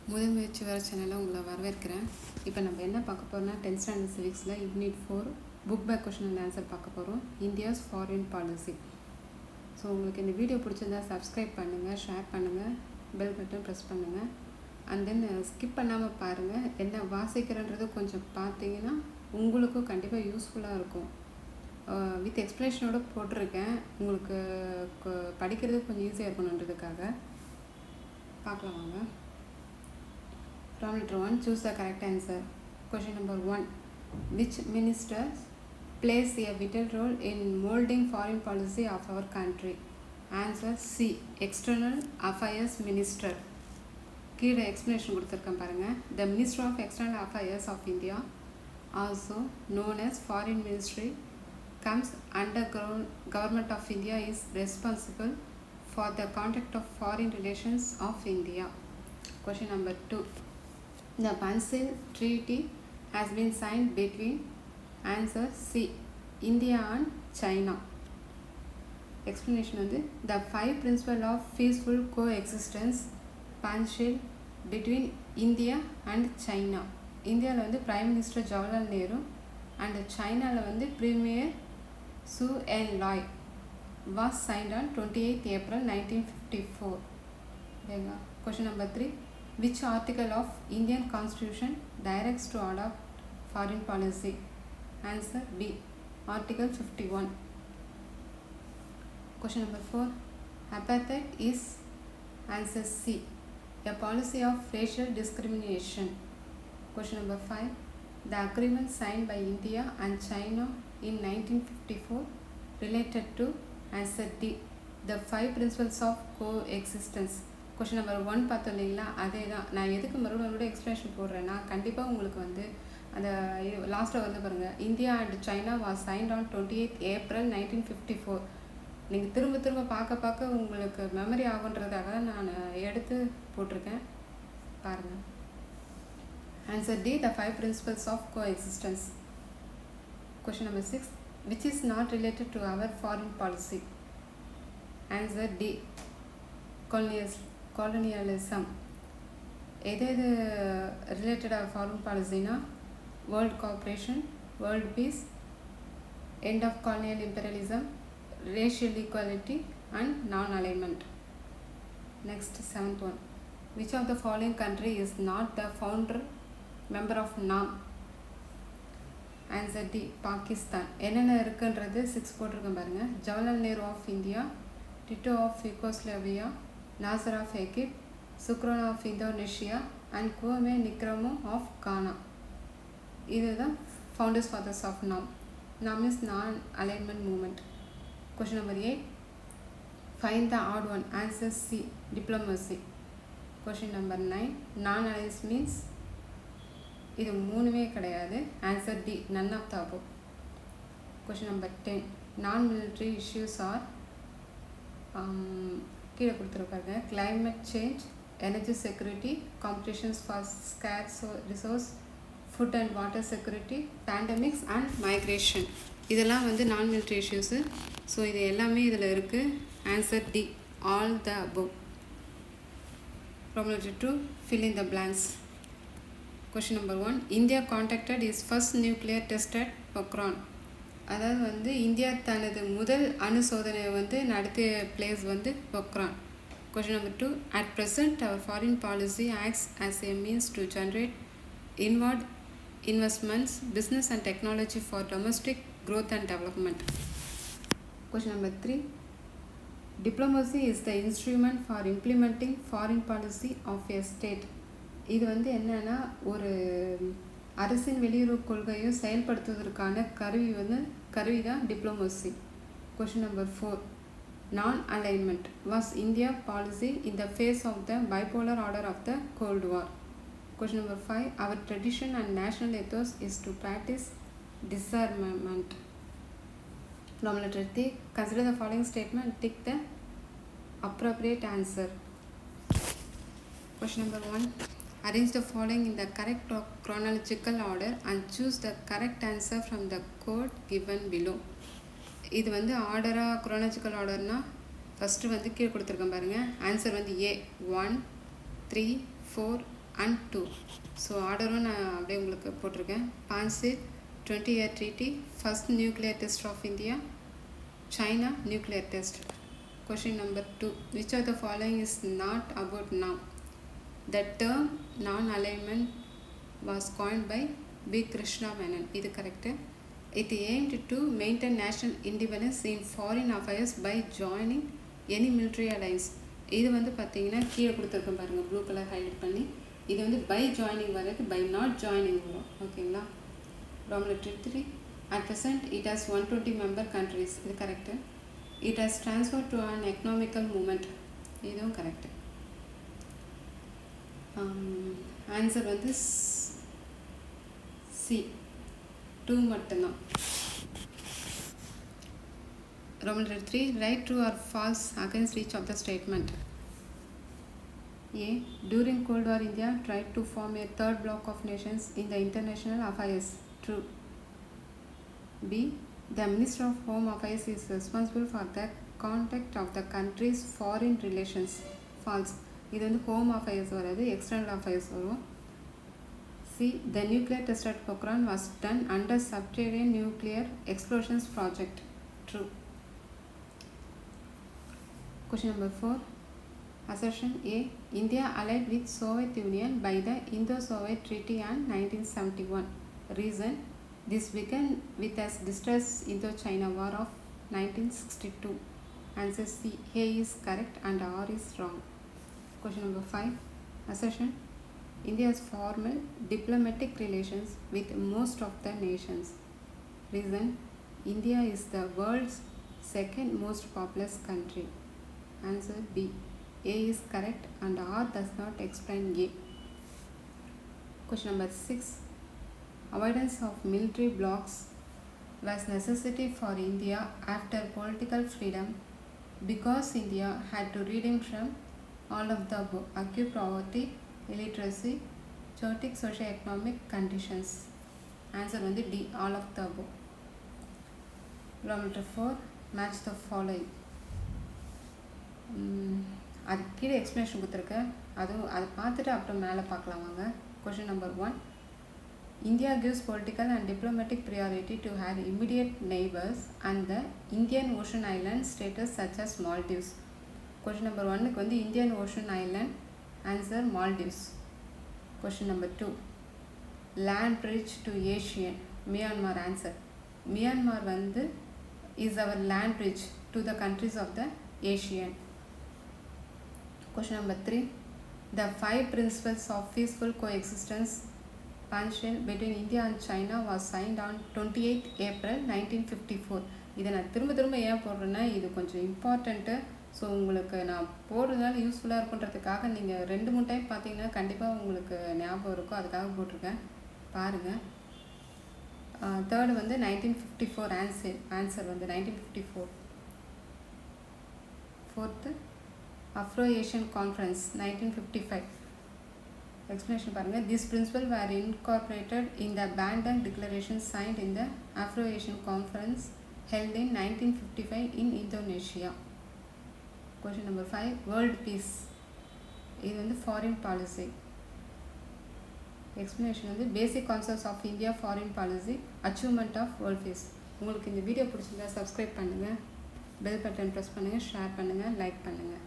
முதல் முயற்சி வர சேனலில் உங்களை வரவேற்கிறேன். இப்போ நம்ம என்ன பார்க்க போகிறோம்னா 10th ஸ்டாண்டர்ட் சிவிக்ஸில் unit 4 book back question and answer பார்க்க போகிறோம். India's foreign policy. ஸோ உங்களுக்கு இந்த வீடியோ பிடிச்சிருந்தா சப்ஸ்கிரைப் பண்ணுங்கள், ஷேர் பண்ணுங்கள், பெல் பட்டன் ப்ரெஸ் பண்ணுங்கள். அண்ட் தென் ஸ்கிப் பண்ணாமல் பாருங்கள். என்ன வாசிக்கிறன்றது கொஞ்சம் பார்த்தீங்கன்னா உங்களுக்கும் கண்டிப்பாக யூஸ்ஃபுல்லாக இருக்கும். வித் எக்ஸ்ப்ளனேஷனோடு போட்டிருக்கேன், உங்களுக்கு படிக்கிறது கொஞ்சம் ஈஸியாக இருக்கணுன்றதுக்காக. பார்க்கலாம் வாங்க. Problem letter 1, choose the correct answer. Question number 1, which ministers plays a vital role in molding foreign policy of our country? Answer C, External Affairs Minister. கீழே எக்ஸ்ப்ளனேஷன் கொடுத்துருக்கேன் பாருங்கள். The Minister of External Affairs of India, also known as Foreign Ministry, comes under Government of India, is responsible for the conduct of foreign relations of India. Question number 2, the Panchshir Treaty has been signed between, answer C, India and China. Explanation வந்து the 5 principles of peaceful coexistence Panchshir between India and China. இந்தியாவில் வந்து prime minister Jawaharlal Nehru and சைனாவில் வந்து premier சு என் லாய் was signed on 28th April 1954. ஓகேங்களா. Question number 3, which article of Indian Constitution directs to adopt foreign policy? Answer B, Article 51. Question number 4, apartheid is, answer C, a policy of racial discrimination. Question number 5, the agreement signed by India and China in 1954 related to, answer D, the 5 principles of coexistence. Question number 1 பார்த்தோம் இல்லைங்களா, அதே தான். நான் எதுக்கு மறுபடியும் explanation போடுறேன்னா கண்டிப்பாக உங்களுக்கு வந்து அந்த லாஸ்ட்டில் வந்து பாருங்கள், India and China was signed on 28th April 1954. நீங்கள் திரும்ப திரும்ப பார்க்க உங்களுக்கு மெமரி ஆகுன்றதுக்காக நான் எடுத்து போட்டிருக்கேன் பாருங்கள். Answer D, the 5 principles of coexistence. Question number 6, which is not related to our foreign policy? Answer D, colonialism. எது ரிலேட்டடாக ஃபாரின் பாலிசினா world cooperation, world peace, end of colonial imperialism, racial equality and non alignment. Next 7th one, which of the following country is not the founder member of NAM? Answer D, Pakistan. என்னென்ன இருக்குன்றது 6 போட்டிருக்கேன் பாருங்கள். Jawaharlal Nehru of India, Tito of Yugoslavia, Nasser of Egypt, Sukarno of Indonesia and Kwame Nkrumah of Ghana. இதுதான் founders fathers of NAM. NAM is non alignment movement. Question number 8, find the odd one. Answer C, diplomacy. Question number 9, non aligns means, இது 3மே கிடையாது. Answer D, none of the above. Question number 10, non military issues R, கீழே கொடுத்துருக்காங்க, climate change, energy security, competitions for scares resource, food and water security, pandemics and migration. இதெல்லாம் வந்து நான் military issues. So இது எல்லாமே இதில் இருக்குது. Answer D, all the above. Problem letter 2, fill in the blanks. Question number 1, India conducted its first nuclear test at Pokhran. அதாவது வந்து India தனது முதல் அணு சோதனையை வந்து நடத்திய பிளேஸ் வந்து Pokhran. Question number 2, at present our foreign policy acts as a means to generate inward investments, business and technology for domestic growth and development. Question number 3, diplomacy is the instrument for implementing foreign policy of a state. இது வந்து என்னன்னா ஒரு அரசின் வெளியுறவு கொள்கையை செயல்படுத்துவதற்கான கருவி தான் diplomacy. Question number 4, non alignment was India policy in the phase of the bipolar order of the cold war. Question number 5, our tradition and national ethos is to practice disarmament. Problem letter 3, consider the following statement, tick the appropriate answer. Question number 1, arrange the following in the correct chronological order and choose the correct answer from the code given below. இது வந்து ஆர்டராக chronological ஆர்டர்னால் first வந்து கீழே கொடுத்துருக்கேன் பாருங்கள். Answer வந்து A 1 3 4 and 2. So ஆர்டரும் நான் அப்படியே உங்களுக்கு போட்டிருக்கேன். Panjshir 20-year treaty, first nuclear test of India, China nuclear test. Question number 2. Which of the following is not about now? The term non-alignment was coined by B. Krishna Menon. இது correct. It aimed to maintain national independence in foreign affairs by joining any military alliance. இது வந்து பார்த்தீங்கன்னா கீழே கொடுத்துருக்கேன் பாருங்கள், blue colour highlight பண்ணி. இது வந்து பை ஜாயினிங் வர்றது, பை நாட் ஜாயினிங் வரும். ஓகேங்களா? Roman literature 3. At present it has 120 member countries. இது correct. It has transferred to an economical movement. இதுவும் கரெக்டு. ஆன்சர் வந்து சி 2 மட்டும்தான். Roman letter 3. Write true or false against each of the statement. A. During Cold War, India tried to form a third bloc of nations in the international affairs. True. B. The Minister of Home Affairs is responsible for the conduct of the country's foreign relations. False. இது வந்து home affairs வராது, external affairs வரும். C. The nuclear test at Pokhran was done under subterranean nuclear explosions project. True. Question number 4. Assertion A. India allied with Soviet Union by the Indo-Soviet Treaty in 1971. Reason. This began with a distressed Indo-China War of 1962. Answer C. A is correct and R is wrong. Question number 5. Assertion. India has formal diplomatic relations with most of the nations. Reason. India is the world's second most populous country. Answer B. A is correct and R does not explain A. Question number 6. Avoidance of military blocs was necessity for India after political freedom because India had to redeem from all of the above: acute poverty, illiteracy, chaotic socio-economic conditions. Answer வந்து D, all of the above. Roman letter 4. Match the following. அது கீழே explanation கொடுத்துருக்கேன், அதை பார்த்துட்டு அப்புறம் மேலே பார்க்கலாம் வாங்க. Question number 1. India gives political and diplomatic priority to her immediate neighbors and the Indian Ocean Islands status such as Maldives. Question number 1க்கு வந்து Indian Ocean Island. Answer Maldives. Question number 2. Land bridge to Asian. Myanmar. Answer. Myanmar வந்து is our land bridge to the countries of the Asian. Question number 3. The 5 principles of peaceful coexistence Panjshir between India and China was signed on 28 April 1954. இதை நான் திரும்ப ஏன் போடுறேன்னா இது கொஞ்சம் important. So உங்களுக்கு நான் போடுறதுனால யூஸ்ஃபுல்லாக இருக்குன்றதுக்காக நீங்கள் 2-3 டைம் பார்த்தீங்கன்னா கண்டிப்பாக உங்களுக்கு ஞாபகம் இருக்கும், அதுக்காக போட்டிருக்கேன், பாருங்கள். தேர்டு வந்து 1954. ஆன்சர் வந்து 1954. Fourth Afro Asian conference 1955. Explanation பாருங்கள். These principles were incorporated in the Bandung Declaration signed in the Afro-Asian Conference held in 1955 in Indonesia. Question number 5. World peace. இது வந்து foreign policy. எக்ஸ்ப்ளனேஷன் வந்து basic concepts of India foreign policy, achievement of world peace. உங்களுக்கு இந்த video பிடிச்சிருந்தா subscribe பண்ணுங்கள், bell button press பண்ணுங்கள், share பண்ணுங்கள், like பண்ணுங்கள்.